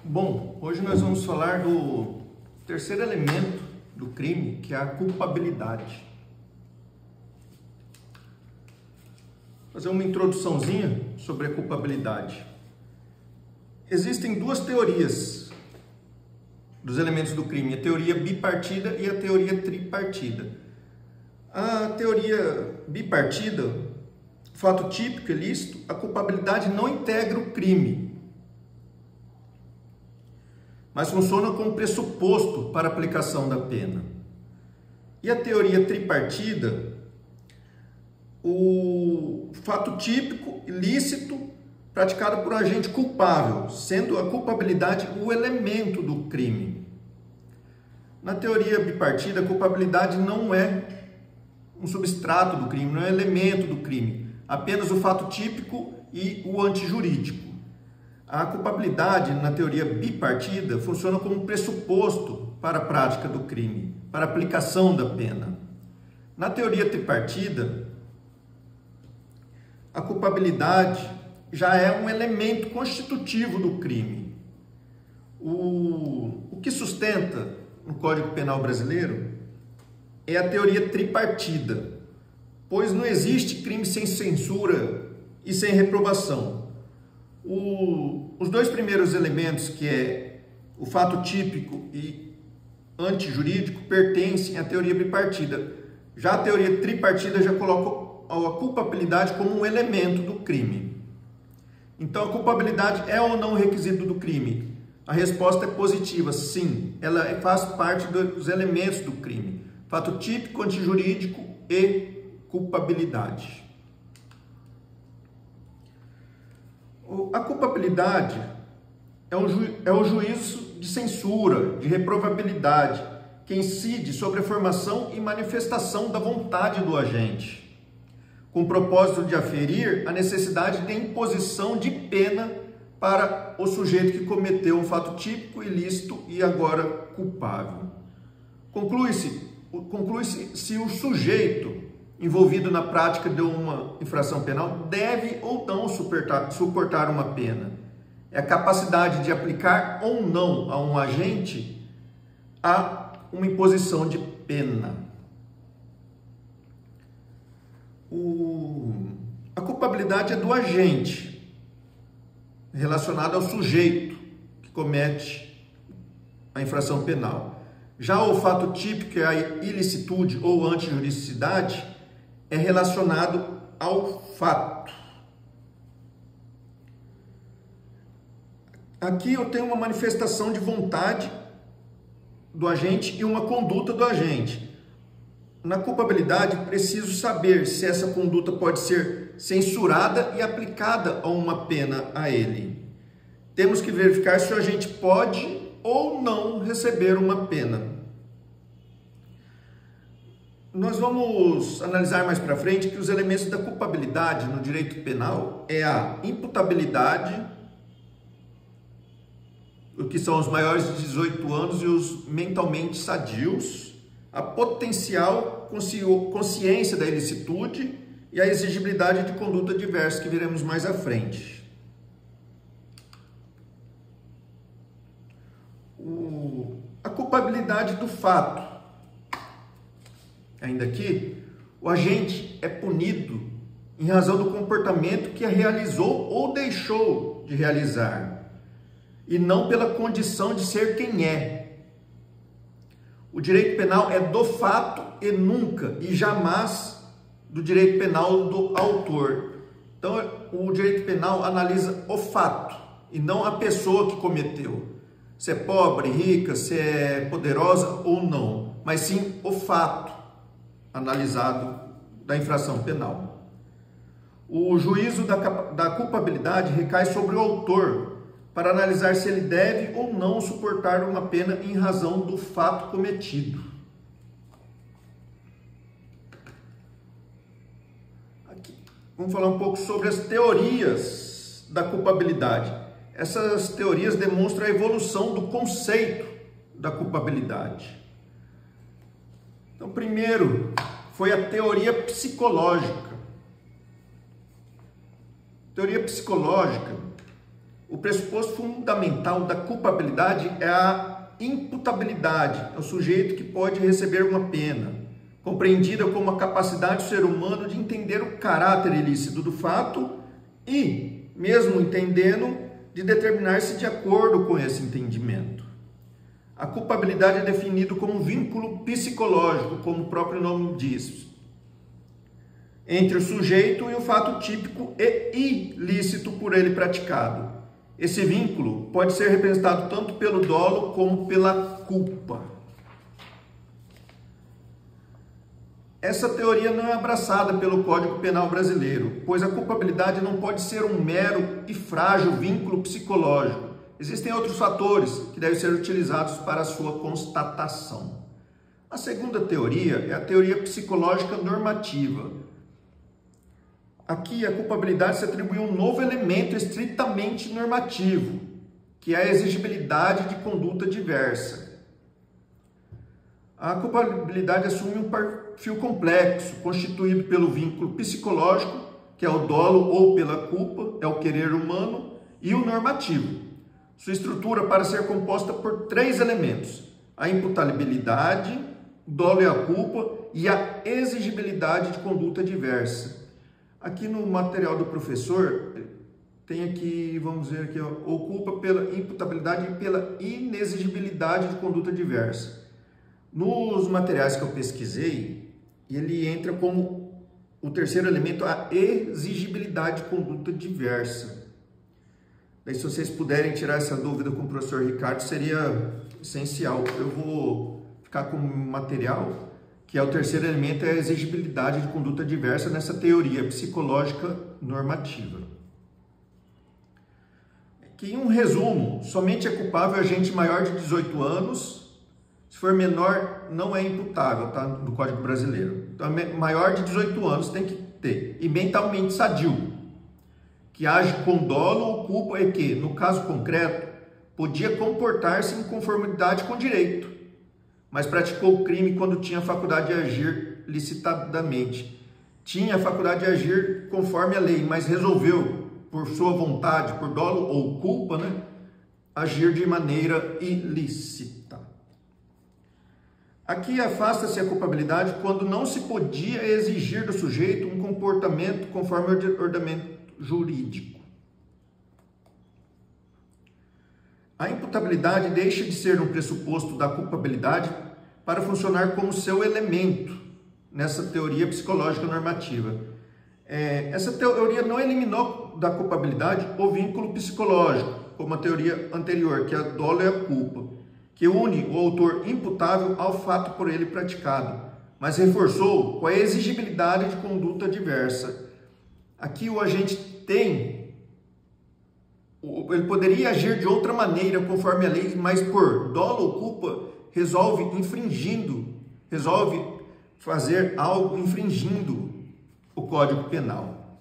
Bom, hoje nós vamos falar do terceiro elemento do crime, que é a culpabilidade. Vou fazer uma introduçãozinha sobre a culpabilidade. Existem duas teorias dos elementos do crime, a teoria bipartida e a teoria tripartida. A teoria bipartida, fato típico, ilícito, a culpabilidade não integra o crime, mas funciona como pressuposto para a aplicação da pena. E a teoria tripartida, o fato típico, ilícito, praticado por um agente culpável, sendo a culpabilidade o elemento do crime. Na teoria bipartida, a culpabilidade não é um substrato do crime, não é elemento do crime, apenas o fato típico e o antijurídico. A culpabilidade, na teoria bipartida, funciona como pressuposto para a prática do crime, para a aplicação da pena. Na teoria tripartida, a culpabilidade já é um elemento constitutivo do crime. O que sustenta no Código Penal brasileiro é a teoria tripartida, pois não existe crime sem censura e sem reprovação. Os dois primeiros elementos, que é o fato típico e antijurídico, pertencem à teoria bipartida. Já a teoria tripartida já coloca a culpabilidade como um elemento do crime. Então, a culpabilidade é ou não um requisito do crime? A resposta é positiva, sim. Ela faz parte dos elementos do crime. Fato típico, antijurídico e culpabilidade. A culpabilidade é o juízo de censura, de reprovabilidade, que incide sobre a formação e manifestação da vontade do agente, com o propósito de aferir a necessidade de imposição de pena para o sujeito que cometeu um fato típico, ilícito e agora culpável. Conclui-se se o sujeito envolvido na prática de uma infração penal deve ou não suportar uma pena. É a capacidade de aplicar ou não a um agente a uma imposição de pena. A culpabilidade é do agente, relacionada ao sujeito que comete a infração penal. Já o fato típico, que é a ilicitude ou antijuridicidade, é relacionado ao fato. Aqui eu tenho uma manifestação de vontade do agente e uma conduta do agente. Na culpabilidade, preciso saber se essa conduta pode ser censurada e aplicada a uma pena a ele. Temos que verificar se o agente pode ou não receber uma pena. Nós vamos analisar mais para frente que os elementos da culpabilidade no direito penal é a imputabilidade, o que são os maiores de 18 anos e os mentalmente sadios, a potencial consciência da ilicitude e a exigibilidade de conduta diversa, que veremos mais à frente. A culpabilidade do fato. Ainda aqui, o agente é punido em razão do comportamento que realizou ou deixou de realizar, e não pela condição de ser quem é. O direito penal é do fato e nunca, e jamais, do direito penal do autor. Então, o direito penal analisa o fato, e não a pessoa que cometeu. Se é pobre, rica, se é poderosa ou não, mas sim o fato analisado da infração penal. O juízo da culpabilidade recai sobre o autor para analisar se ele deve ou não suportar uma pena em razão do fato cometido. Aqui, vamos falar um pouco sobre as teorias da culpabilidade. Essas teorias demonstram a evolução do conceito da culpabilidade. Então, primeiro foi a teoria psicológica. A teoria psicológica o pressuposto fundamental da culpabilidade é a imputabilidade, é o sujeito que pode receber uma pena, compreendida como a capacidade do ser humano de entender o caráter ilícito do fato e, mesmo entendendo, de determinar-se de acordo com esse entendimento. A culpabilidade é definida como um vínculo psicológico, como o próprio nome diz, entre o sujeito e o fato típico e ilícito por ele praticado. Esse vínculo pode ser representado tanto pelo dolo como pela culpa. Essa teoria não é abraçada pelo Código Penal brasileiro, pois a culpabilidade não pode ser um mero e frágil vínculo psicológico. Existem outros fatores que devem ser utilizados para a sua constatação. A segunda teoria é a teoria psicológica normativa. Aqui a culpabilidade se atribui um novo elemento estritamente normativo, que é a exigibilidade de conduta diversa. A culpabilidade assume um perfil complexo, constituído pelo vínculo psicológico, que é o dolo ou pela culpa, é o querer humano, e o normativo. Sua estrutura para ser composta por 3 elementos: a imputabilidade, o dolo e a culpa e a exigibilidade de conduta diversa. Aqui no material do professor, tem aqui, vamos ver aqui, ó, ocupa pela imputabilidade e pela inexigibilidade de conduta diversa. Nos materiais que eu pesquisei, ele entra como o terceiro elemento, a exigibilidade de conduta diversa. Daí, se vocês puderem tirar essa dúvida com o professor Ricardo, seria essencial. Eu vou ficar com o material, que é o terceiro elemento, é a exigibilidade de conduta diversa nessa teoria psicológica normativa. Que, em um resumo, somente é culpável agente maior de 18 anos, se for menor, não é imputável, tá? Do Código Brasileiro. Então, maior de 18 anos tem que ter. E mentalmente sadio, que age com dolo ou culpa e que, no caso concreto, podia comportar-se em conformidade com o direito, mas praticou o crime quando tinha a faculdade de agir licitadamente. Tinha a faculdade de agir conforme a lei, mas resolveu, por sua vontade, por dolo ou culpa, né, agir de maneira ilícita. Aqui afasta-se a culpabilidade quando não se podia exigir do sujeito um comportamento conforme o ordenamento jurídico. A imputabilidade deixa de ser um pressuposto da culpabilidade para funcionar como seu elemento nessa teoria psicológica normativa. Essa teoria não eliminou da culpabilidade o vínculo psicológico, como a teoria anterior, que é a dolo e a culpa, que une o autor imputável ao fato por ele praticado, mas reforçou com a exigibilidade de conduta diversa. Aqui o agente ele poderia agir de outra maneira conforme a lei, mas por dolo ou culpa resolve fazer algo infringindo o Código Penal.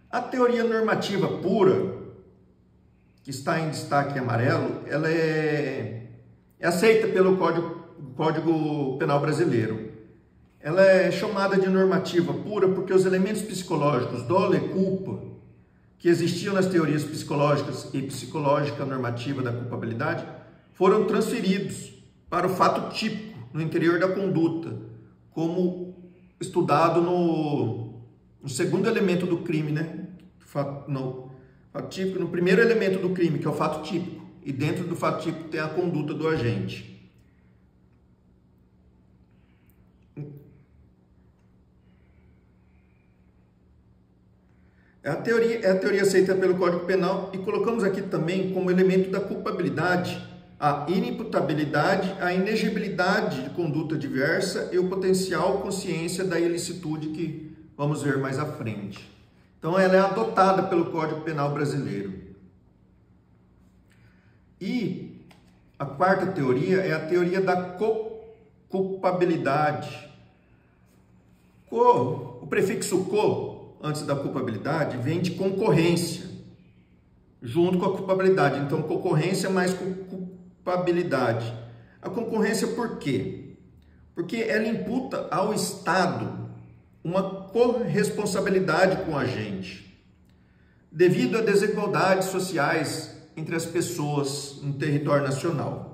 A teoria normativa pura, que está em destaque amarelo, ela é aceita pelo Código Penal brasileiro. Ela é chamada de normativa pura porque os elementos psicológicos, dolo e culpa, que existiam nas teorias psicológicas e psicológica normativa da culpabilidade, foram transferidos para o fato típico no interior da conduta, como estudado no segundo elemento do crime, né? Fato típico, no primeiro elemento do crime, que é o fato típico, e dentro do fato típico tem a conduta do agente. É a teoria aceita pelo Código Penal e colocamos aqui também como elemento da culpabilidade a inimputabilidade, a inegibilidade de conduta diversa e o potencial consciência da ilicitude que vamos ver mais à frente. Então ela é adotada pelo Código Penal brasileiro. E a quarta teoria é a teoria da co-culpabilidade. O prefixo co antes da culpabilidade vem de concorrência, junto com a culpabilidade. Então, concorrência mais culpabilidade. A concorrência por quê? Porque ela imputa ao Estado uma corresponsabilidade com o agente. devido a desigualdades sociais entre as pessoas no território nacional.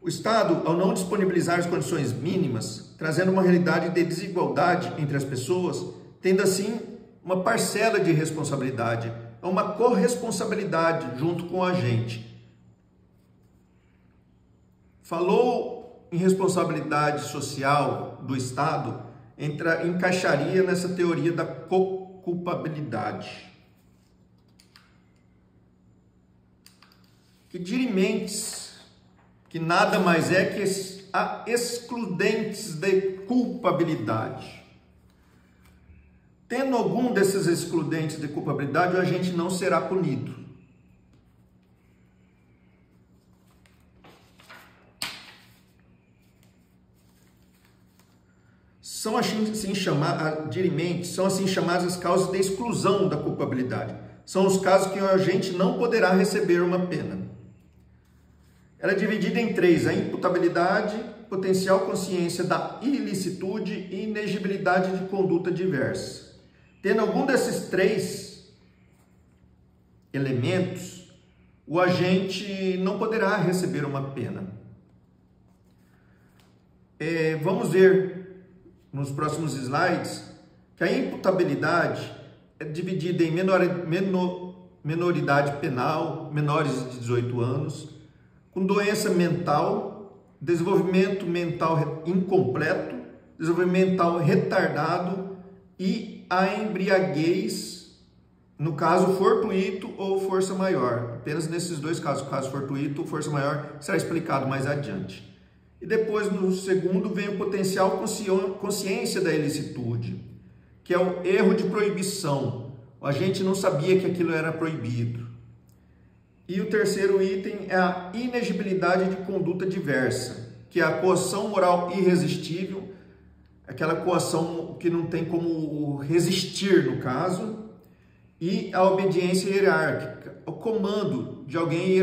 O Estado, ao não disponibilizar as condições mínimas, trazendo uma realidade de desigualdade entre as pessoas, tendo assim uma parcela de responsabilidade, uma corresponsabilidade junto com o agente. Falou em responsabilidade social do Estado, encaixaria nessa teoria da co-culpabilidade. Que dirimentes, que nada mais é que a excludentes de culpabilidade. Tendo algum desses excludentes de culpabilidade, o agente não será punido. São assim chamadas as causas de exclusão da culpabilidade. São os casos que o agente não poderá receber uma pena. Ela é dividida em três: a imputabilidade, potencial consciência da ilicitude e inegibilidade de conduta diversa. Tendo algum desses três elementos, o agente não poderá receber uma pena. Vamos ver nos próximos slides que a imputabilidade é dividida em menoridade penal, menores de 18 anos, com doença mental, desenvolvimento mental incompleto, desenvolvimento mental retardado e a embriaguez, no caso fortuito ou força maior. Apenas nesses dois casos, caso fortuito ou força maior, será explicado mais adiante. E depois, no segundo, vem o potencial consciência da ilicitude, que é o erro de proibição. A gente não sabia que aquilo era proibido. E o terceiro item é a inegibilidade de conduta diversa, que é a coação moral irresistível, aquela coação que não tem como resistir no caso, e a obediência hierárquica, o comando de alguém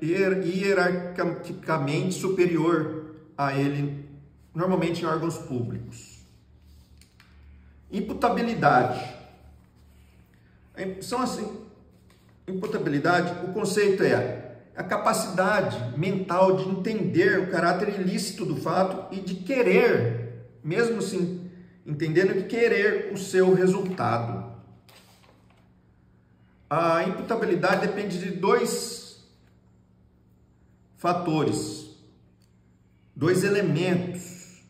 hierarquicamente superior a ele, normalmente em órgãos públicos. Imputabilidade. Imputabilidade, o conceito é a capacidade mental de entender o caráter ilícito do fato e de querer, mesmo assim, entendendo que querer o seu resultado. A imputabilidade depende de dois fatores, dois elementos,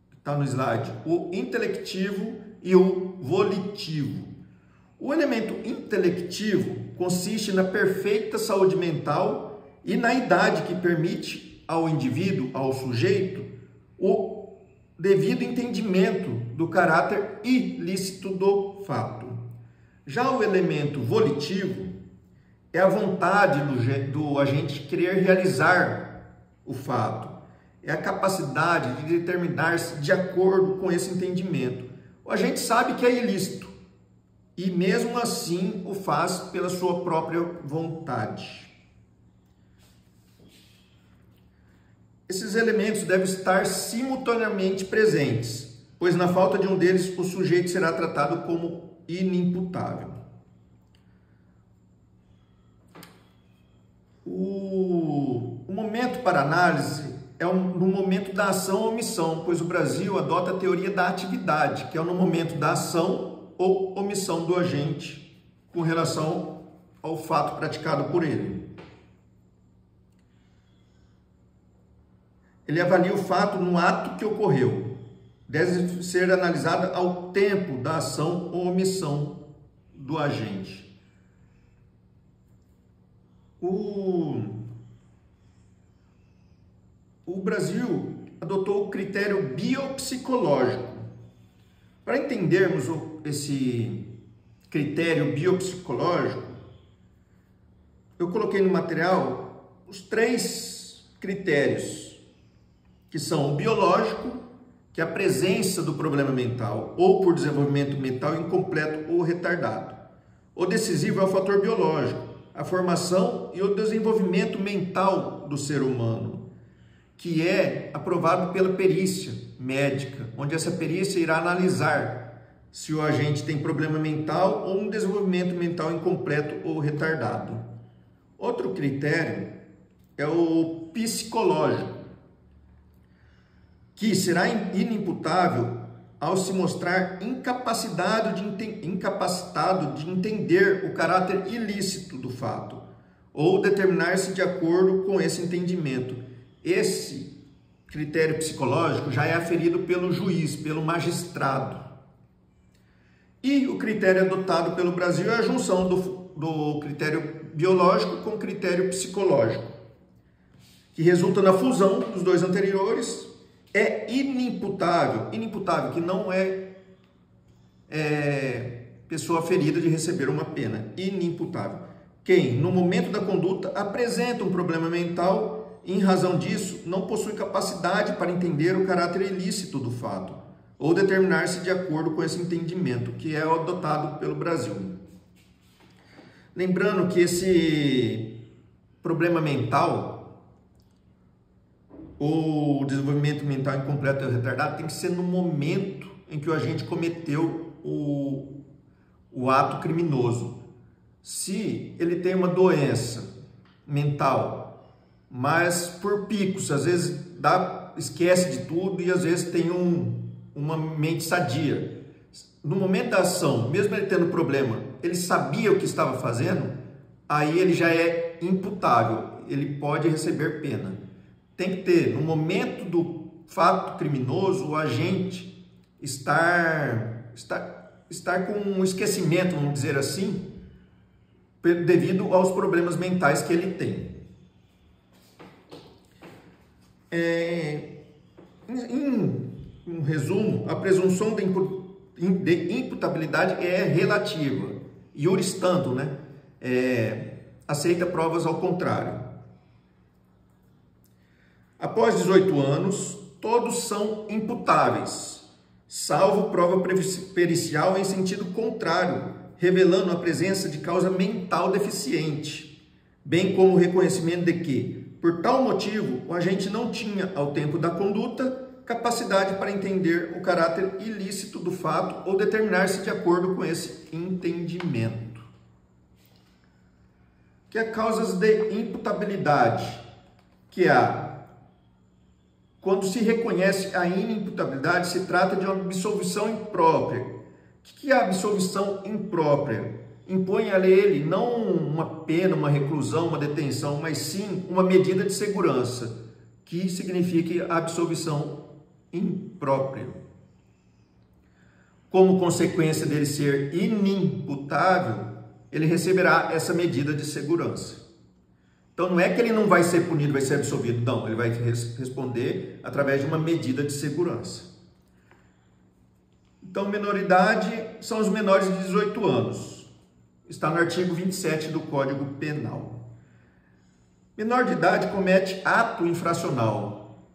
que está no slide, o intelectivo e o volitivo. O elemento intelectivo consiste na perfeita saúde mental e na idade que permite ao indivíduo, ao sujeito, o devido entendimento do caráter ilícito do fato. Já o elemento volitivo é a vontade do agente querer realizar o fato. É a capacidade de determinar-se de acordo com esse entendimento. O agente sabe que é ilícito e mesmo assim o faz pela sua própria vontade. Esses elementos devem estar simultaneamente presentes, pois na falta de um deles o sujeito será tratado como inimputável. O momento para análise é no momento da ação ou omissão, pois o Brasil adota a teoria da atividade, que é no momento da ação ou omissão do agente com relação ao fato praticado por ele. Ele avalia o fato no ato que ocorreu. Deve ser analisada ao tempo da ação ou omissão do agente. O Brasil adotou o critério biopsicológico. Para entendermos esse critério biopsicológico, eu coloquei no material os 3 critérios, que são o biológico, que é a presença do problema mental, ou por desenvolvimento mental incompleto ou retardado. O decisivo é o fator biológico, a formação e o desenvolvimento mental do ser humano, que é aprovado pela perícia médica, onde essa perícia irá analisar se o agente tem problema mental ou um desenvolvimento mental incompleto ou retardado. Outro critério é o psicológico, que será inimputável ao se mostrar incapacitado de entender o caráter ilícito do fato, ou determinar-se de acordo com esse entendimento. Esse critério psicológico já é aferido pelo juiz, pelo magistrado. E o critério adotado pelo Brasil é a junção do critério biológico com o critério psicológico, que resulta na fusão dos dois anteriores. É inimputável, que não é pessoa ferida de receber uma pena, inimputável. Quem, no momento da conduta, apresenta um problema mental e, em razão disso, não possui capacidade para entender o caráter ilícito do fato, ou determinar-se de acordo com esse entendimento, que é adotado pelo Brasil. Lembrando que esse problema mental, o desenvolvimento mental incompleto e retardado, tem que ser no momento em que o agente cometeu o ato criminoso. Se ele tem uma doença mental, mas por picos, às vezes esquece de tudo e às vezes tem uma mente sadia. No momento da ação, mesmo ele tendo problema, ele sabia o que estava fazendo, aí ele já é imputável, ele pode receber pena. Tem que ter, no momento do fato criminoso, o agente estar com um esquecimento, vamos dizer assim, devido aos problemas mentais que ele tem. Em resumo, a presunção de imputabilidade é relativa, iuris tantum, né? Aceita provas ao contrário. Após 18 anos, todos são imputáveis, salvo prova pericial em sentido contrário, revelando a presença de causa mental deficiente, bem como o reconhecimento de que, por tal motivo, o agente não tinha, ao tempo da conduta, capacidade para entender o caráter ilícito do fato ou determinar-se de acordo com esse entendimento. Que é causas de imputabilidade, que quando se reconhece a inimputabilidade, se trata de uma absolvição imprópria. O que é a absolvição imprópria? Impõe a ele não uma pena, uma reclusão, uma detenção, mas sim uma medida de segurança, que significa a absolvição imprópria. Como consequência dele ser inimputável, ele receberá essa medida de segurança. Então não é que ele não vai ser punido, vai ser absolvido, não, ele vai responder através de uma medida de segurança. Então, menoridade são os menores de 18 anos. Está no artigo 27 do Código Penal. Menor de idade comete ato infracional,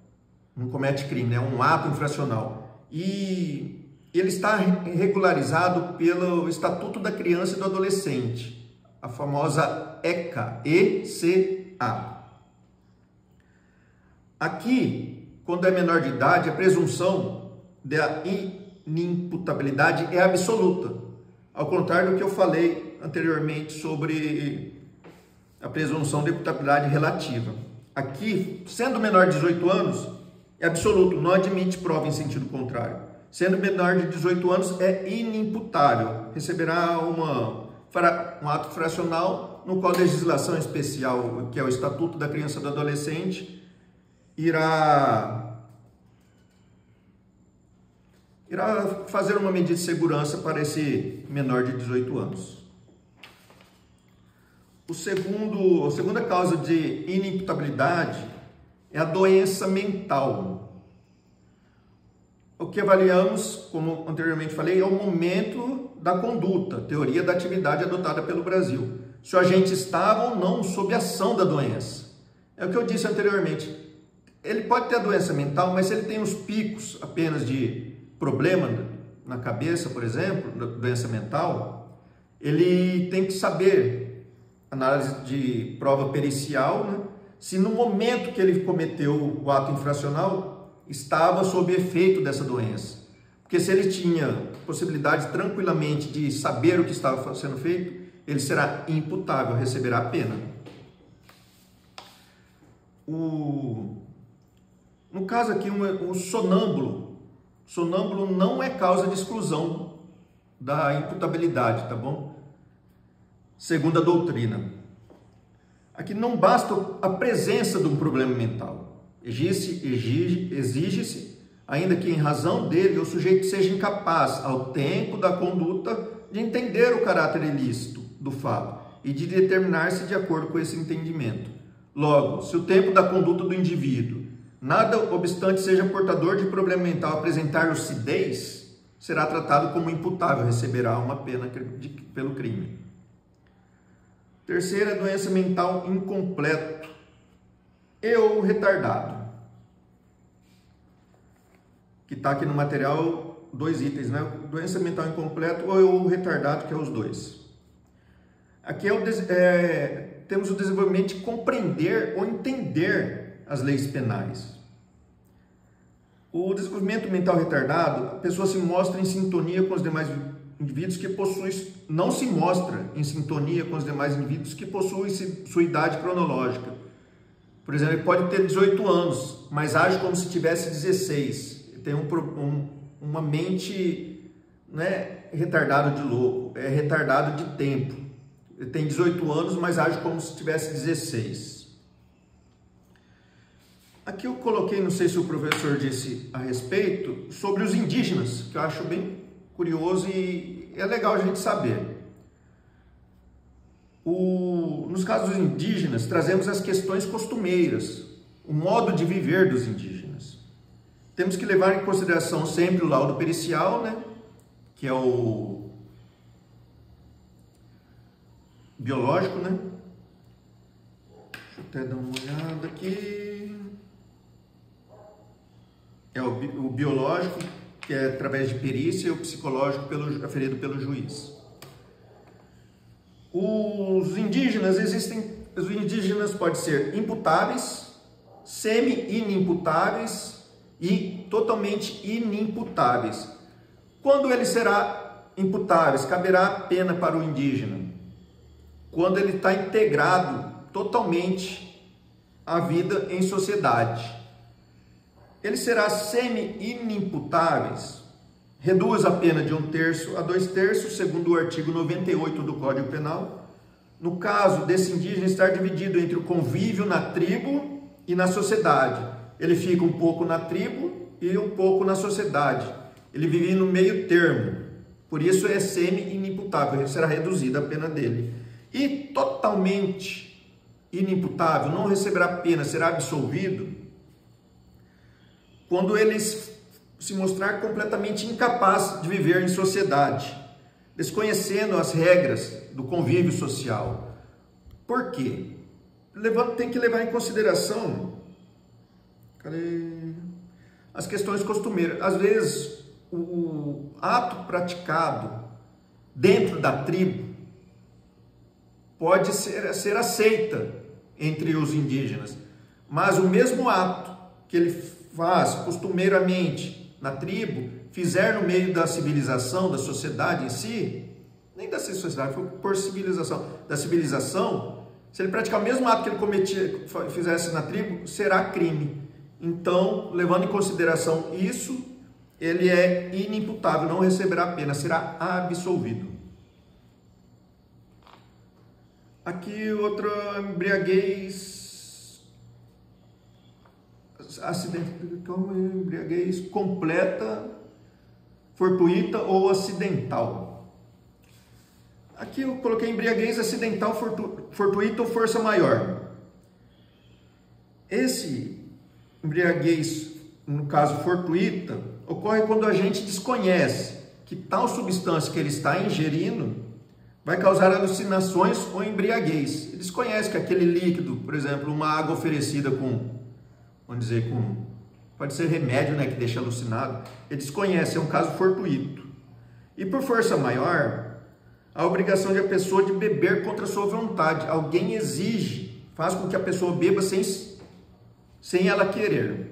não comete crime, é um ato infracional. E ele está regularizado pelo Estatuto da Criança e do Adolescente, a famosa ECA, ECA. Aqui, quando é menor de idade, a presunção da inimputabilidade é absoluta, ao contrário do que eu falei anteriormente sobre a presunção de imputabilidade relativa. Aqui, sendo menor de 18 anos, é absoluto, não admite prova em sentido contrário. Sendo menor de 18 anos, é inimputável, receberá um ato fracional no qual a legislação especial, que é o Estatuto da Criança e do Adolescente, irá fazer uma medida de segurança para esse menor de 18 anos. A segunda causa de inimputabilidade é a doença mental. O que avaliamos, como anteriormente falei, é o momento da conduta, teoria da atividade adotada pelo Brasil. Se o agente estava ou não sob a ação da doença. É o que eu disse anteriormente. Ele pode ter a doença mental, mas se ele tem os picos apenas de problema na cabeça, por exemplo, da doença mental, ele tem que saber, análise de prova pericial, né, se no momento que ele cometeu o ato infracional, estava sob efeito dessa doença. Porque se ele tinha possibilidade tranquilamente de saber o que estava sendo feito, ele será imputável, receberá a pena. No caso aqui, o sonâmbulo. Sonâmbulo não é causa de exclusão da imputabilidade, tá bom? Segundo a doutrina. Aqui não basta a presença de um problema mental. Exige-se, ainda que em razão dele, o sujeito seja incapaz, ao tempo da conduta, de entender o caráter ilícito do fato e de determinar-se de acordo com esse entendimento. Logo, se o tempo da conduta do indivíduo, nada obstante seja portador de problema mental, apresentar lucidez, será tratado como imputável, receberá uma pena pelo crime. Terceira, doença mental incompleto ou retardado. Que está aqui no material, 2 itens, né? Doença mental incompleto ou retardado, que é os 2. Aqui temos o desenvolvimento de compreender ou entender as leis penais. O desenvolvimento mental retardado, a pessoa se mostra em sintonia com os demais indivíduos que possuem, não se mostra em sintonia com os demais indivíduos que possuem sua idade cronológica. Por exemplo, ele pode ter 18 anos, mas age como se tivesse 16. Tem uma mente, né, retardada de louco, é retardado de tempo. Ele tem 18 anos, mas age como se tivesse 16. Aqui eu coloquei, não sei se o professor disse a respeito, sobre os indígenas, que eu acho bem curioso e é legal a gente saber. Nos casos dos indígenas, trazemos as questões costumeiras, o modo de viver dos indígenas. Temos que levar em consideração sempre o laudo pericial, né? Que é o biológico, né? Deixa eu até dar uma olhada aqui. É o biológico, que é através de perícia, e o psicológico aferido pelo juiz. Os indígenas podem ser imputáveis, semi-inimputáveis e totalmente inimputáveis. Quando ele será imputável, caberá a pena para o indígena. Quando ele está integrado totalmente à vida em sociedade. Ele será semi-inimputáveis, reduz a pena de 1/3 a 2/3, segundo o artigo 98 do Código Penal. No caso desse indígena estar dividido entre o convívio na tribo e na sociedade, ele fica um pouco na tribo e um pouco na sociedade. Ele vive no meio termo, por isso é semi-inimputável, será reduzida a pena dele. E totalmente inimputável, não receberá pena, será absolvido quando ele se mostrar completamente incapaz de viver em sociedade, desconhecendo as regras do convívio social. Por quê? Tem que levar em consideração as questões costumeiras. Às vezes, o ato praticado dentro da tribo pode ser aceita entre os indígenas, mas o mesmo ato que ele faz costumeiramente na tribo, fizer no meio da civilização, da sociedade em si, nem da sociedade, foi por civilização, da civilização, se ele praticar o mesmo ato que ele fizesse na tribo, será crime. Então, levando em consideração isso, ele é inimputável, não receberá pena, será absolvido. Aqui outra embriaguez, embriaguez completa, fortuita ou acidental. Aqui eu coloquei embriaguez acidental, fortuita ou força maior. Esse embriaguez, no caso fortuita, ocorre quando a gente desconhece que tal substância que ele está ingerindo vai causar alucinações ou embriaguez. Ele desconhece que aquele líquido, por exemplo, uma água oferecida pode ser remédio, né, que deixa alucinado. Ele desconhece, é um caso fortuito. E por força maior, a obrigação de a pessoa de beber contra a sua vontade. Alguém exige, faz com que a pessoa beba sem ela querer.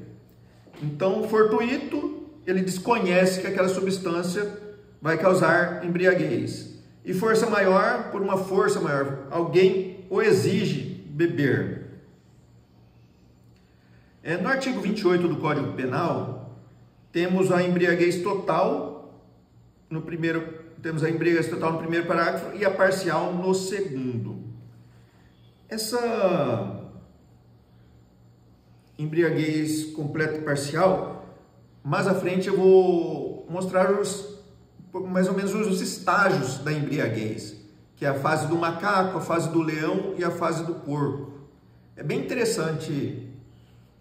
Então, fortuito ele desconhece que aquela substância vai causar embriaguez. E força maior, por uma força maior, alguém o exige beber. No artigo 28 do Código Penal, temos a embriaguez total no primeiro, parágrafo e a parcial no segundo. Essa embriaguez completa e parcial, mais à frente eu vou mostrar mais ou menos os estágios da embriaguez, que é a fase do macaco, a fase do leão e a fase do porco. É bem interessante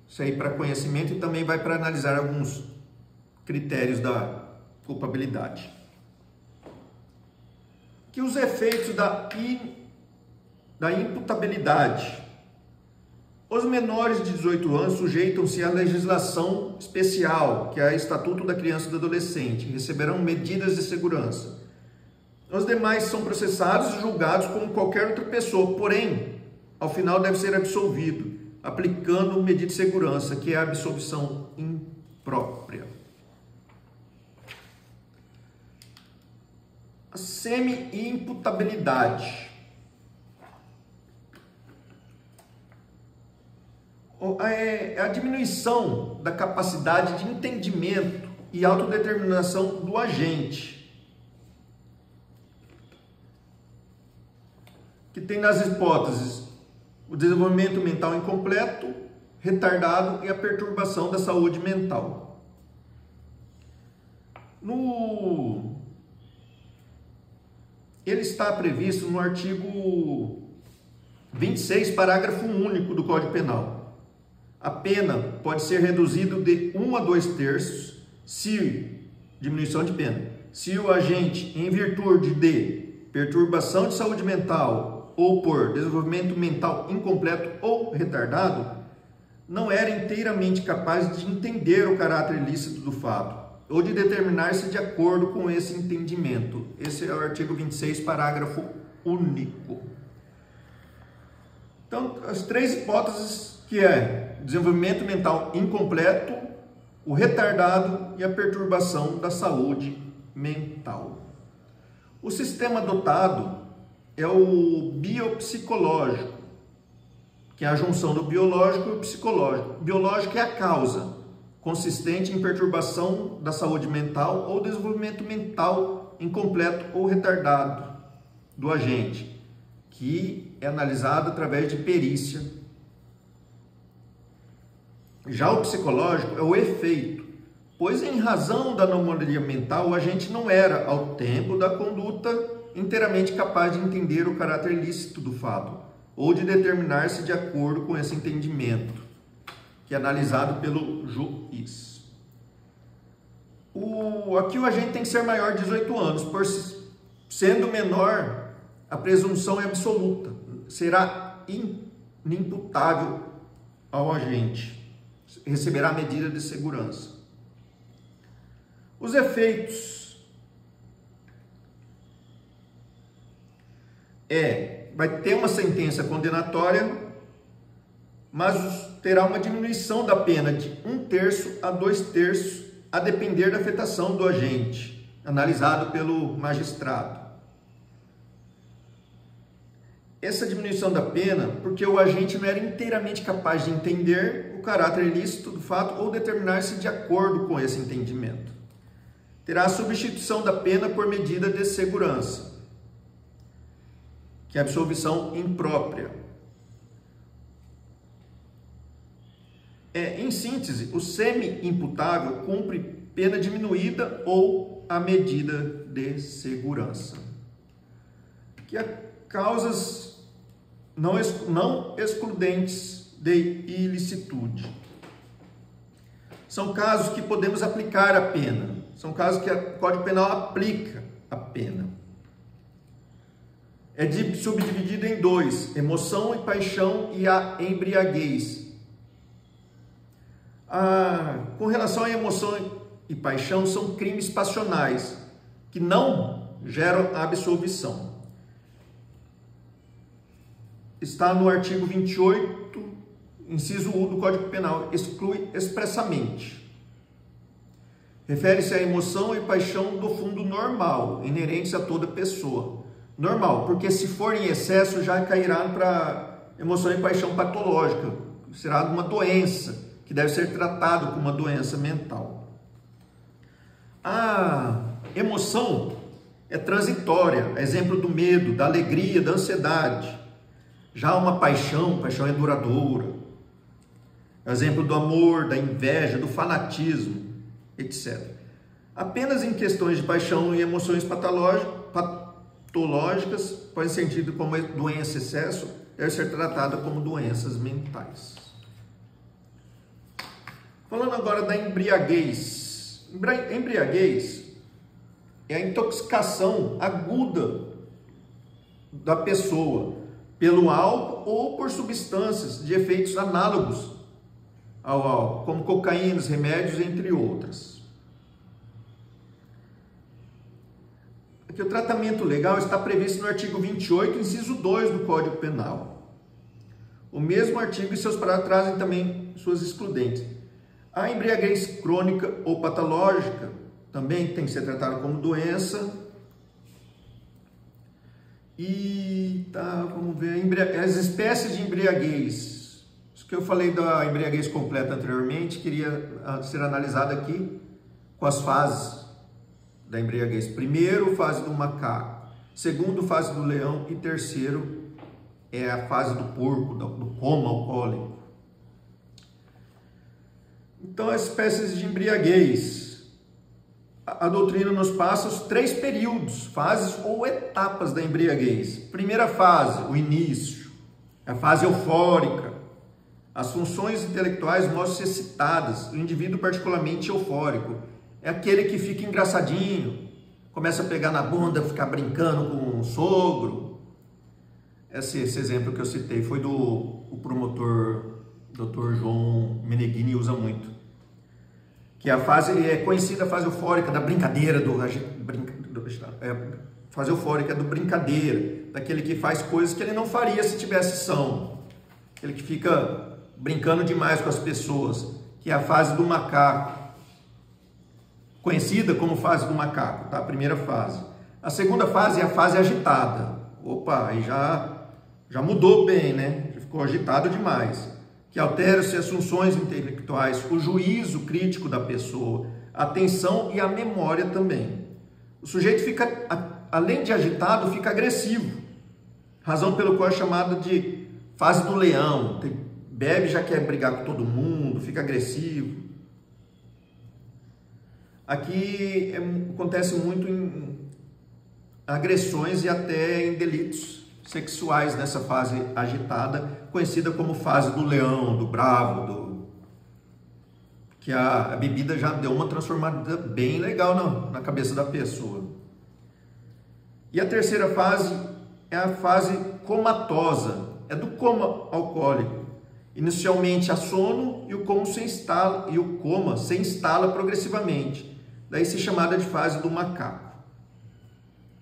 isso aí para conhecimento e também vai para analisar alguns critérios da culpabilidade. Que os efeitos da imputabilidade. Os menores de 18 anos sujeitam-se à legislação especial, que é o Estatuto da Criança e do Adolescente, e receberão medidas de segurança. Os demais são processados e julgados como qualquer outra pessoa, porém, ao final deve ser absolvido, aplicando medida de segurança, que é a absolvição imprópria. A semi-imputabilidade. É a diminuição da capacidade de entendimento e autodeterminação do agente, que tem nas hipóteses o desenvolvimento mental incompleto, retardado e a perturbação da saúde mental. Ele está previsto no artigo 26, parágrafo único do Código Penal. A pena pode ser reduzida de 1 a 2/3, diminuição de pena, se o agente, em virtude de perturbação de saúde mental ou por desenvolvimento mental incompleto ou retardado, não era inteiramente capaz de entender o caráter ilícito do fato, ou de determinar-se de acordo com esse entendimento. Esse é o artigo 26, parágrafo único. Então, as três hipóteses que é desenvolvimento mental incompleto, o retardado e a perturbação da saúde mental. O sistema adotado é o biopsicológico, que é a junção do biológico e o psicológico. O biológico é a causa, consistente em perturbação da saúde mental ou desenvolvimento mental incompleto ou retardado do agente, que é analisado através de perícia. Já o psicológico é o efeito, pois em razão da anomalia mental, o agente não era, ao tempo da conduta, inteiramente capaz de entender o caráter ilícito do fato, ou de determinar-se de acordo com esse entendimento, que é analisado pelo juiz. Aqui o agente tem que ser maior de 18 anos, por sendo menor, a presunção é absoluta, será inimputável ao agente, receberá medida de segurança. Os efeitos vai ter uma sentença condenatória, mas terá uma diminuição da pena de 1/3 a 2/3, a depender da afetação do agente, analisado pelo magistrado. Essa diminuição da pena, porque o agente não era inteiramente capaz de entender o caráter ilícito do fato ou determinar-se de acordo com esse entendimento. Terá a substituição da pena por medida de segurança, que é a absolvição imprópria. Em síntese, o semi-imputável cumpre pena diminuída ou a medida de segurança. Que há causas não excludentes de ilicitude. São casos que podemos aplicar a pena. São casos que o Código Penal aplica a pena. É subdividido em dois: emoção e paixão e a embriaguez. Com relação à emoção e paixão, são crimes passionais que não geram absolvição. Está no artigo 28, inciso 1 do Código Penal, exclui expressamente. Refere-se à emoção e paixão do fundo normal, inerentes a toda pessoa. Normal, porque se for em excesso já cairá para emoção e paixão patológica, será uma doença, que deve ser tratado como uma doença mental. A emoção é transitória, exemplo do medo, da alegria, da ansiedade. Já uma paixão é duradoura. Exemplo do amor, da inveja, do fanatismo, etc. Apenas em questões de paixão e emoções patológicas podem ser entendidas como doença excesso, deve ser tratada como doenças mentais. Falando agora da embriaguez. Embriaguez é a intoxicação aguda da pessoa pelo álcool ou por substâncias de efeitos análogos ao álcool, como cocaína, remédios, entre outras. Aqui o tratamento legal está previsto no artigo 28, inciso 2 do Código Penal. O mesmo artigo e seus parágrafos trazem também suas excludentes. A embriaguez crônica ou patológica também tem que ser tratada como doença. E vamos ver, as espécies de embriaguez. Isso que eu falei da embriaguez completa anteriormente, queria ser analisado aqui com as fases da embriaguez. Primeiro, fase do macaco. Segundo, fase do leão. E terceiro, é a fase do porco, do coma alcoólico. Então, as espécies de embriaguez. A doutrina nos passa os 3 períodos, fases ou etapas da embriaguez. Primeira fase, o início, a fase eufórica. As funções intelectuais mostram-se excitadas, o indivíduo particularmente eufórico. É aquele que fica engraçadinho, começa a pegar na bunda, ficar brincando com o sogro. Esse exemplo que eu citei foi do promotor Dr. João Meneghini, usa muito. Que a fase é conhecida, a fase eufórica da brincadeira, fase eufórica do brincadeira, daquele que faz coisas que ele não faria se tivesse são. Aquele que fica brincando demais com as pessoas, que é a fase do macaco. Conhecida como fase do macaco, tá? A primeira fase. A segunda fase é a fase agitada. Opa, aí já mudou bem, né? Já ficou agitado demais. Que altera-se as funções intelectuais, o juízo crítico da pessoa, a atenção e a memória também. O sujeito fica, além de agitado, fica agressivo. Razão pelo qual é chamada de fase do leão. Bebe, já quer brigar com todo mundo, fica agressivo. Aqui acontece muito em agressões e até em delitos sexuais nessa fase agitada, conhecida como fase do leão, do bravo, que a bebida já deu uma transformada bem legal na cabeça da pessoa. E a terceira fase é a fase comatosa, é do coma alcoólico. Inicialmente há sono e o coma se instala progressivamente. Daí se chamada de fase do macaco.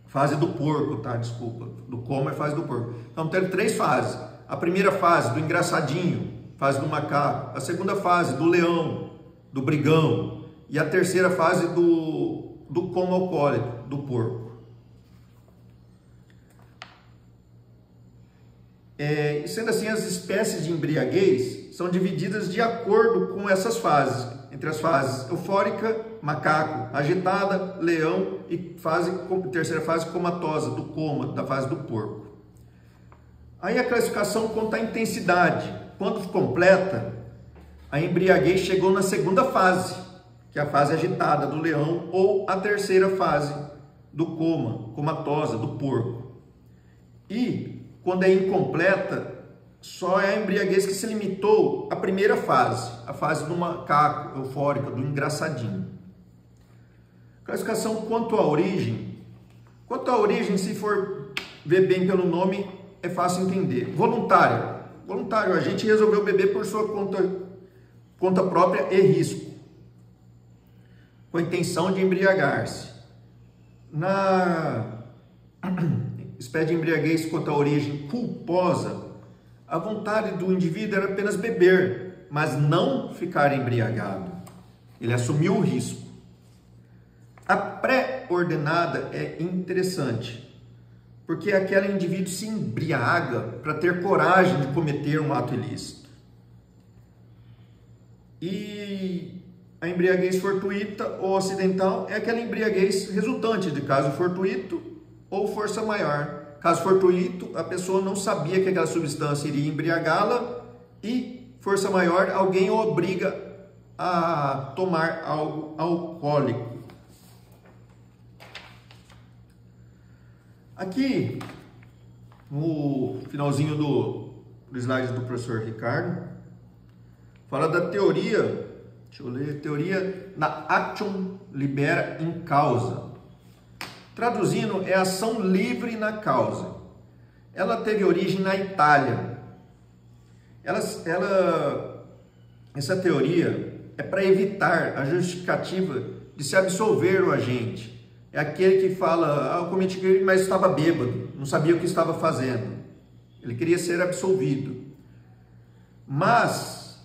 Fase do porco, tá? Desculpa. Do coma é fase do porco. Então tem 3 fases. A primeira fase do engraçadinho, fase do macaco. A segunda fase do leão, do brigão. E a terceira fase do coma alcoólico, do porco. E sendo assim, as espécies de embriaguez são divididas de acordo com essas fases. Entre as fases eufórica, macaco, agitada, leão e terceira fase comatosa, do coma, da fase do porco. Aí a classificação conta a intensidade. Quando completa, a embriaguez chegou na segunda fase, que é a fase agitada do leão, ou a terceira fase do coma, comatosa, do porco. E quando é incompleta, só é a embriaguez que se limitou à primeira fase, a fase do macaco eufórica, do engraçadinho. Classificação quanto à origem. Quanto à origem, se for ver bem pelo nome, é fácil entender. Voluntário. Voluntário, a gente resolveu beber por sua conta própria e risco, com a intenção de embriagar-se. Na espécie de embriaguez quanto à origem culposa, a vontade do indivíduo era apenas beber, mas não ficar embriagado. Ele assumiu o risco. A pré-ordenada é interessante, porque aquele indivíduo se embriaga para ter coragem de cometer um ato ilícito. E a embriaguez fortuita ou acidental é aquela embriaguez resultante de caso fortuito ou força maior. Caso fortuito, a pessoa não sabia que aquela substância iria embriagá-la, e força maior, alguém o obriga a tomar algo alcoólico. Aqui, no finalzinho do slide do professor Ricardo, fala da teoria, deixa eu ler, teoria da actio libera in causa. Traduzindo, é ação livre na causa. Ela teve origem na Itália. Essa teoria é para evitar a justificativa de se absolver o agente. É aquele que fala, eu cometi crime, mas estava bêbado, não sabia o que estava fazendo. Ele queria ser absolvido. Mas,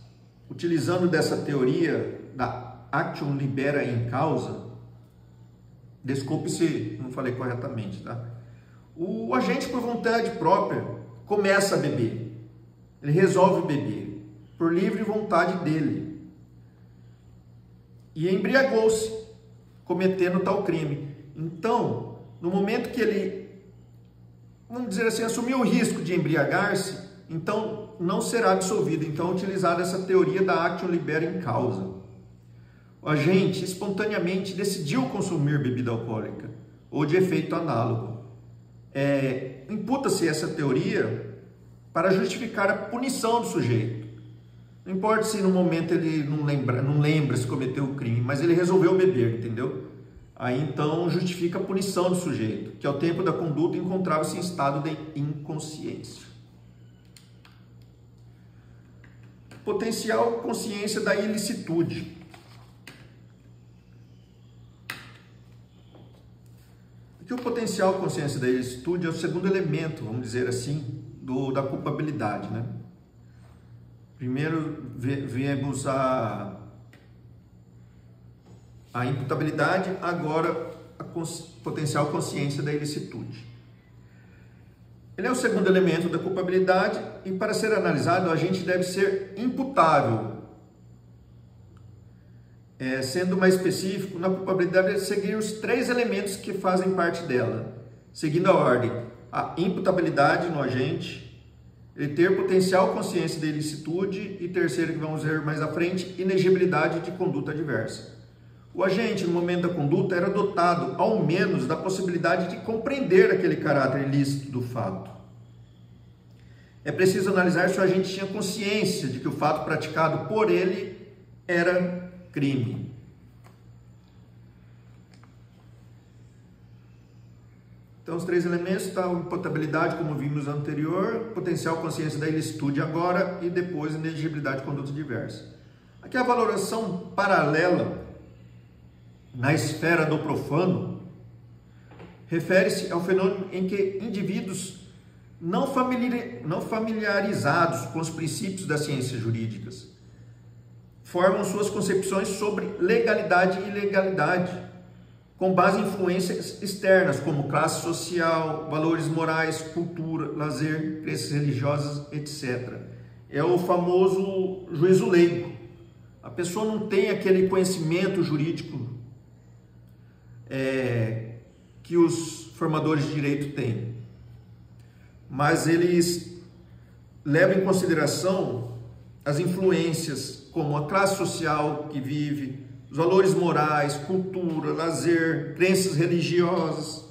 utilizando dessa teoria da actio libera in causa, desculpe se não falei corretamente, tá? O agente, por vontade própria, começa a beber. Ele resolve beber, por livre vontade dele. E embriagou-se, cometendo tal crime. Então, no momento que ele, vamos dizer assim, assumiu o risco de embriagar-se, então não será absolvido. Então, utilizada essa teoria da actio libera in causa. O agente espontaneamente decidiu consumir bebida alcoólica ou de efeito análogo. Imputa-se essa teoria para justificar a punição do sujeito. Não importa se no momento ele não lembra se cometeu o crime, mas ele resolveu beber, entendeu? Aí então justifica a punição do sujeito, que ao tempo da conduta encontrava-se em estado de inconsciência. Potencial consciência da ilicitude. Aqui o potencial consciência da ilicitude é o segundo elemento, vamos dizer assim, da culpabilidade, né? Primeiro vemos a imputabilidade, agora a potencial consciência da ilicitude. Ele é o segundo elemento da culpabilidade e, para ser analisado, o agente deve ser imputável. Sendo mais específico, na culpabilidade deve seguir os 3 elementos que fazem parte dela, seguindo a ordem: a imputabilidade no agente, ele ter potencial consciência da ilicitude e, terceiro, que vamos ver mais à frente, inegibilidade de conduta adversa. O agente, no momento da conduta, era dotado, ao menos, da possibilidade de compreender aquele caráter ilícito do fato. É preciso analisar se o agente tinha consciência de que o fato praticado por ele era crime. Então, os 3 elementos estão: imputabilidade, como vimos anterior, potencial consciência da ilicitude agora, e depois inegibilidade de conduta adversa. Aqui a valoração paralela na esfera do profano refere-se ao fenômeno em que indivíduos não familiarizados com os princípios das ciências jurídicas formam suas concepções sobre legalidade e ilegalidade com base em influências externas como classe social, valores morais, cultura, lazer, crenças religiosas, etc. É o famoso juízo leigo. A pessoa não tem aquele conhecimento jurídico que os formadores de direito têm, mas eles levam em consideração as influências como a classe social que vive, os valores morais, cultura, lazer, crenças religiosas.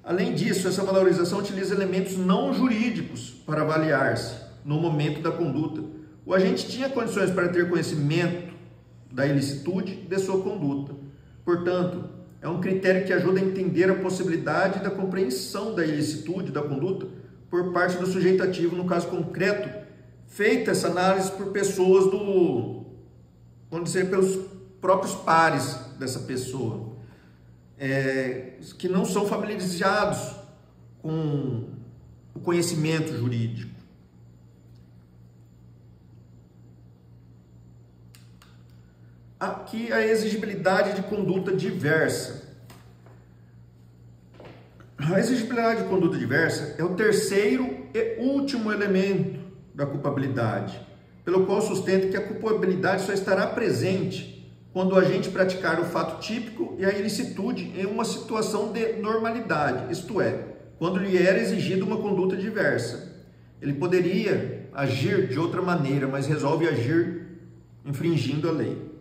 Além disso, essa valorização utiliza elementos não jurídicos para avaliar-se no momento da conduta. O agente tinha condições para ter conhecimento da ilicitude de sua conduta. Portanto, é um critério que ajuda a entender a possibilidade da compreensão da ilicitude da conduta por parte do sujeito ativo, no caso concreto, feita essa análise por pessoas vamos dizer, pelos próprios pares dessa pessoa, que não são familiarizados com o conhecimento jurídico. Aqui a exigibilidade de conduta diversa. A exigibilidade de conduta diversa é o terceiro e último elemento da culpabilidade, pelo qual sustenta que a culpabilidade só estará presente quando o agente praticar o fato típico e a ilicitude em uma situação de normalidade, isto é, quando lhe era exigida uma conduta diversa. Ele poderia agir de outra maneira, mas resolve agir infringindo a lei.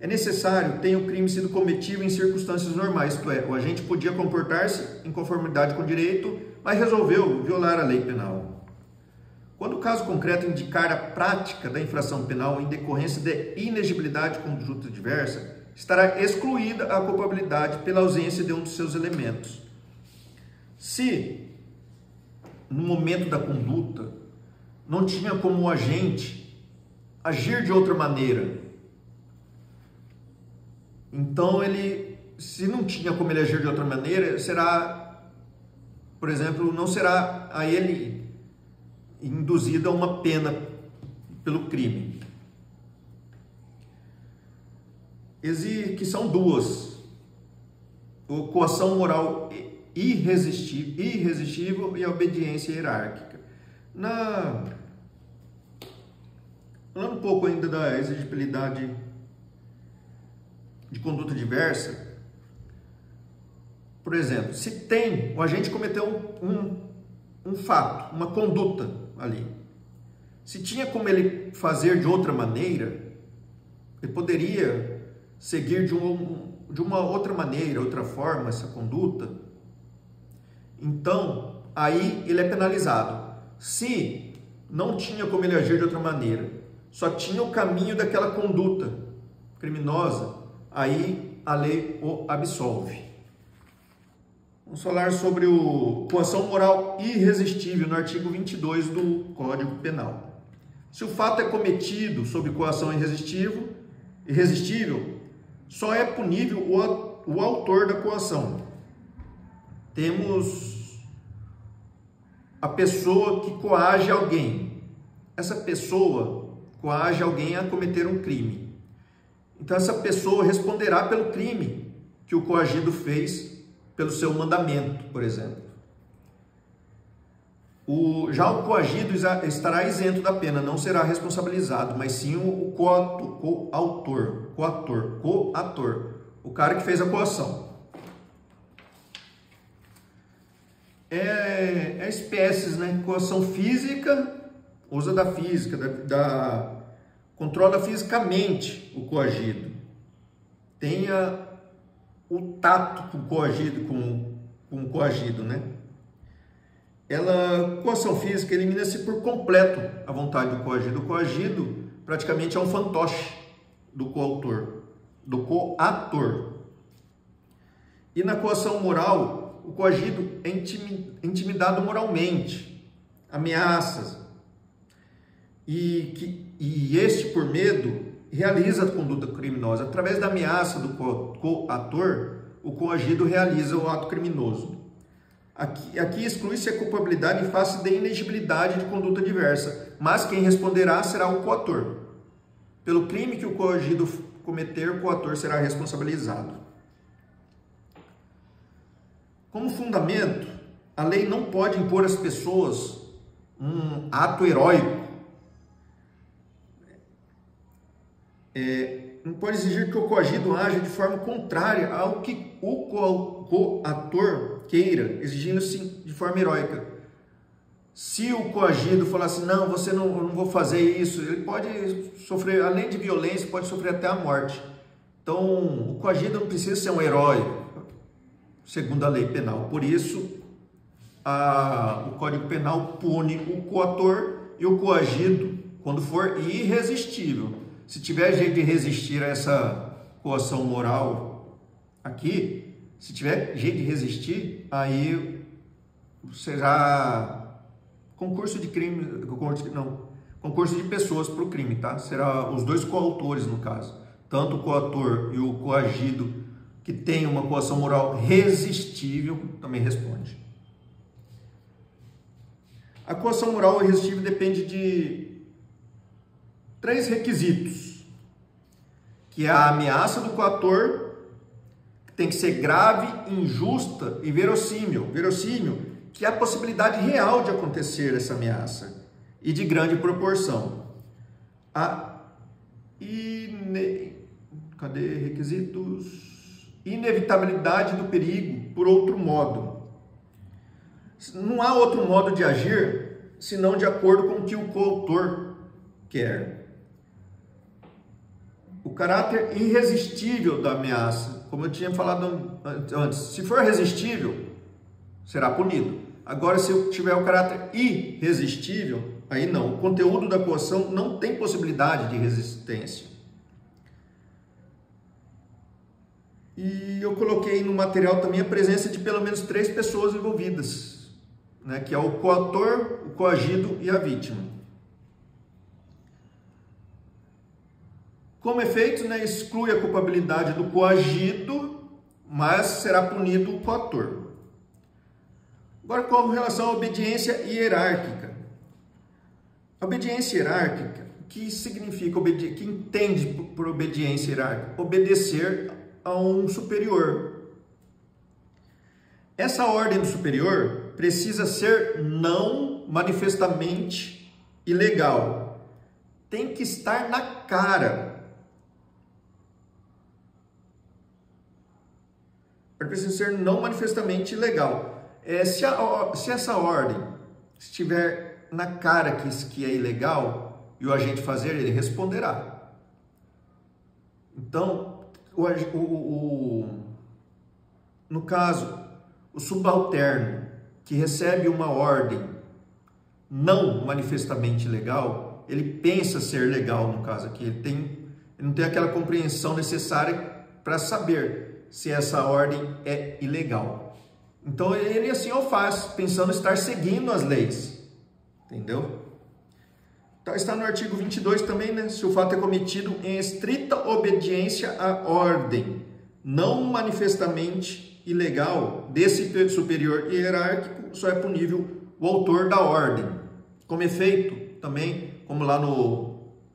É necessário ter o crime sido cometido em circunstâncias normais, isto é, o agente podia comportar-se em conformidade com o direito, mas resolveu violar a lei penal. Quando o caso concreto indicar a prática da infração penal em decorrência de inexigibilidade de conduta diversa, estará excluída a culpabilidade pela ausência de um dos seus elementos. Se, no momento da conduta, não tinha como o agente agir de outra maneira, então se não tinha como ele agir de outra maneira, será, por exemplo, não será a ele induzida uma pena pelo crime. Que são duas: a coação moral irresistível e a obediência hierárquica. Falando um pouco ainda da exigibilidade de conduta diversa, por exemplo, se o agente cometeu um fato, uma conduta ali, se tinha como ele fazer de outra maneira, ele poderia seguir de uma outra maneira, outra forma essa conduta, então aí ele é penalizado. Se não tinha como ele agir de outra maneira, só tinha o caminho daquela conduta criminosa, aí a lei o absolve. Vamos falar sobre coação moral irresistível no artigo 22 do Código Penal. Se o fato é cometido sob coação irresistível, só é punível o autor da coação. Temos a pessoa que coage alguém. Essa pessoa coage alguém a cometer um crime. Então essa pessoa responderá pelo crime que o coagido fez pelo seu mandamento, por exemplo. Já o coagido estará isento da pena, não será responsabilizado, mas sim o coator, o cara que fez a coação. Espécies, né? Coação física, usa da física, controla fisicamente o coagido. Tenha o tato com o coagido, né? Coação física elimina-se por completo a vontade do coagido. O coagido praticamente é um fantoche do coator. E na coação moral, o coagido é intimidado moralmente, ameaças, e este, por medo, realiza a conduta criminosa. Através da ameaça do coator, o coagido realiza o ato criminoso. Aqui exclui-se a culpabilidade em face da inexigibilidade de conduta diversa, mas quem responderá será o coator. Pelo crime que o coagido cometer, o coator será responsabilizado. Como fundamento, a lei não pode impor às pessoas um ato heróico. Não pode exigir que o coagido haja de forma contrária ao que o coator queira, exigindo-se de forma heróica. Se o coagido falar assim, não, você não vou fazer isso, ele pode sofrer, além de violência, pode sofrer até a morte. Então, o coagido não precisa ser um herói, segundo a lei penal. Por isso, o Código Penal pune o coator e o coagido quando for irresistível. Se tiver jeito de resistir a essa coação moral aqui, se tiver jeito de resistir, aí será concurso de crime, concurso de pessoas para o crime, tá? Será os dois coautores, no caso. Tanto o coator e o coagido que tem uma coação moral resistível também responde. A coação moral irresistível depende de 3 requisitos. que é a ameaça do coator, que tem que ser grave, injusta e verossímil. Verossímil, que é a possibilidade real de acontecer essa ameaça e de grande proporção. Cadê requisitos? Inevitabilidade do perigo por outro modo. Não há outro modo de agir senão de acordo com o que o coautor quer. O caráter irresistível da ameaça, como eu tinha falado antes, se for resistível, será punido. Agora, se eu tiver o caráter irresistível, aí não. O conteúdo da coação não tem possibilidade de resistência. E eu coloquei no material também a presença de pelo menos 3 pessoas envolvidas, né, que é o coautor, o coagido e a vítima. Como efeito, né, exclui a culpabilidade do coagido, mas será punido o coautor. Agora, com relação à obediência hierárquica. A obediência hierárquica, o que significa, que entende por obediência hierárquica? Obedecer a um superior. Essa ordem do superior precisa ser não manifestamente ilegal. Tem que estar na cara. Precisa ser não manifestamente ilegal. Se essa ordem estiver na cara que é ilegal e o agente fazer, ele responderá. Então, no caso, o subalterno que recebe uma ordem não manifestamente legal, ele pensa ser legal, no caso aqui, ele não tem aquela compreensão necessária para saber se essa ordem é ilegal. Então ele assim o faz, pensando estar seguindo as leis, entendeu? Então, está no artigo 22 também, né? Se o fato é cometido em estrita obediência à ordem, não manifestamente ilegal desse superior hierárquico, só é punível o autor da ordem. Como efeito, também, como lá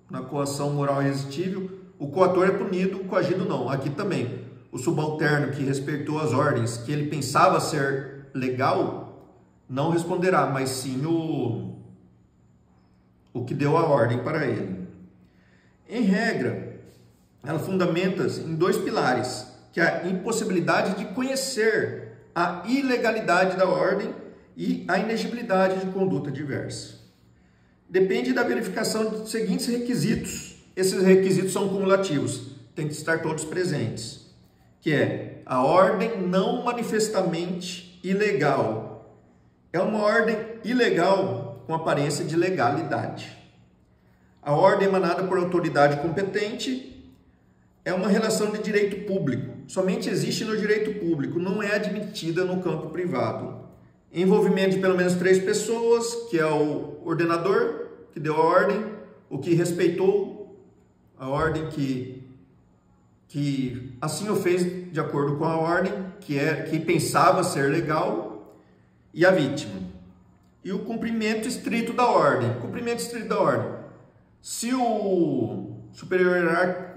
na coação moral irresistível, o coator é punido, o coagido não. Aqui também, o subalterno que respeitou as ordens, que ele pensava ser legal, não responderá, mas sim o que deu a ordem para ele. Em regra, ela fundamenta-se em 2 pilares, que é a impossibilidade de conhecer a ilegalidade da ordem e a inexigibilidade de conduta diversa. Depende da verificação dos seguintes requisitos. Esses requisitos são cumulativos, tem que estar todos presentes, que é a ordem não manifestamente ilegal. É uma ordem ilegal com aparência de legalidade. A ordem emanada por autoridade competente é uma relação de direito público. Somente existe no direito público, não é admitida no campo privado. Envolvimento de pelo menos 3 pessoas, que é o ordenador, que deu a ordem, o que respeitou a ordem, que assim o fez de acordo com a ordem, que pensava ser legal, e a vítima. E o cumprimento estrito da ordem. Cumprimento estrito da ordem. Se o superior hierárquico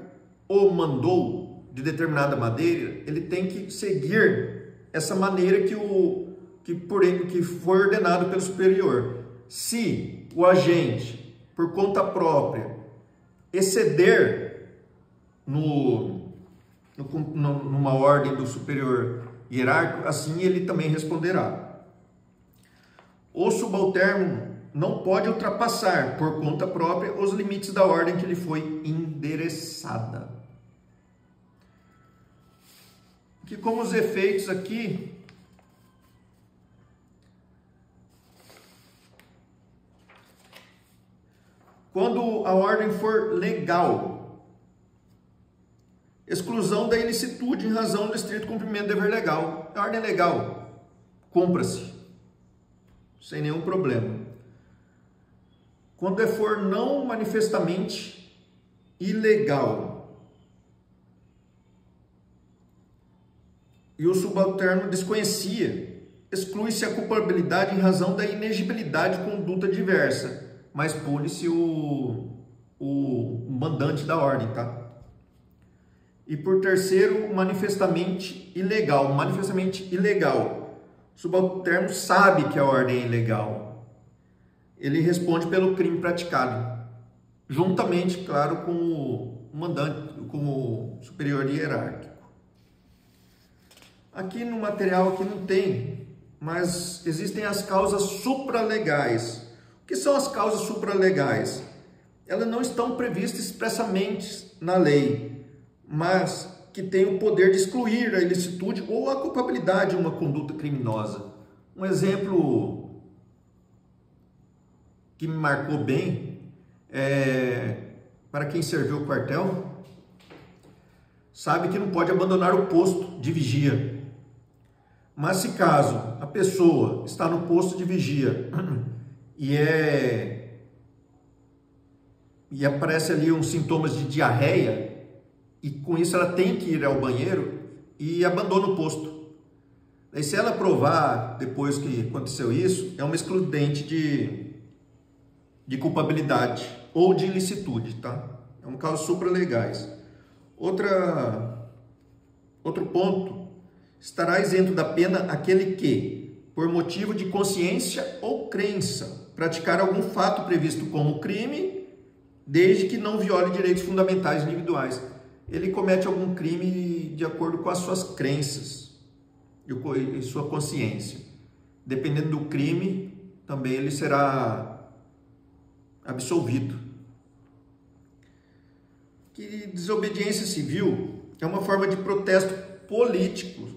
o mandou de determinada maneira, ele tem que seguir essa maneira que foi ordenado pelo superior. Se o agente, por conta própria, exceder numa ordem do superior hierárquico, assim ele também responderá. O subalterno não pode ultrapassar, por conta própria, os limites da ordem que lhe foi endereçada. Que como os efeitos aqui, quando a ordem for legal, exclusão da ilicitude em razão do estrito cumprimento do dever legal. A ordem é legal, cumpra-se, sem nenhum problema. Quando for não manifestamente ilegal e o subalterno desconhecia, exclui-se a culpabilidade em razão da inexigibilidade de conduta diversa, mas pune-se o mandante da ordem, tá? E por terceiro, manifestamente ilegal. Manifestamente ilegal. O subalterno sabe que a ordem é ilegal. Ele responde pelo crime praticado, juntamente, claro, com o mandante, com o superior hierárquico. Aqui no material aqui não tem, mas existem as causas supralegais. O que são as causas supralegais? Elas não estão previstas expressamente na lei, mas que têm o poder de excluir a ilicitude ou a culpabilidade de uma conduta criminosa. Um exemplo que me marcou bem para quem serviu o quartel, sabe que não pode abandonar o posto de vigia. Mas se caso a pessoa está no posto de vigia e aparece ali uns sintomas de diarreia, e com isso ela tem que ir ao banheiro e abandona o posto. Daí, se ela provar depois que aconteceu isso, é uma excludente de culpabilidade ou de ilicitude, tá? É um caso supralegais. Outro ponto, estará isento da pena aquele que, por motivo de consciência ou crença, praticar algum fato previsto como crime, desde que não viole direitos fundamentais individuais. Ele comete algum crime de acordo com as suas crenças e sua consciência. Dependendo do crime, também ele será absolvido. Que desobediência civil é uma forma de protesto político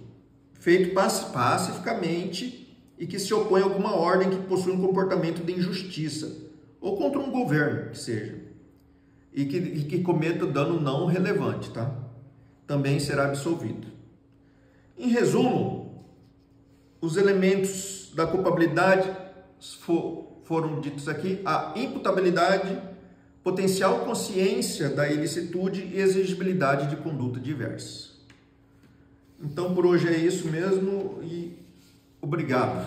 feito pacificamente e que se opõe a alguma ordem que possui um comportamento de injustiça ou contra um governo, que seja, e que cometa dano não relevante, tá? Também será absolvido. Em resumo, os elementos da culpabilidade foram ditos aqui: a imputabilidade, potencial consciência da ilicitude e exigibilidade de conduta diversa. Então, por hoje é isso mesmo e obrigado.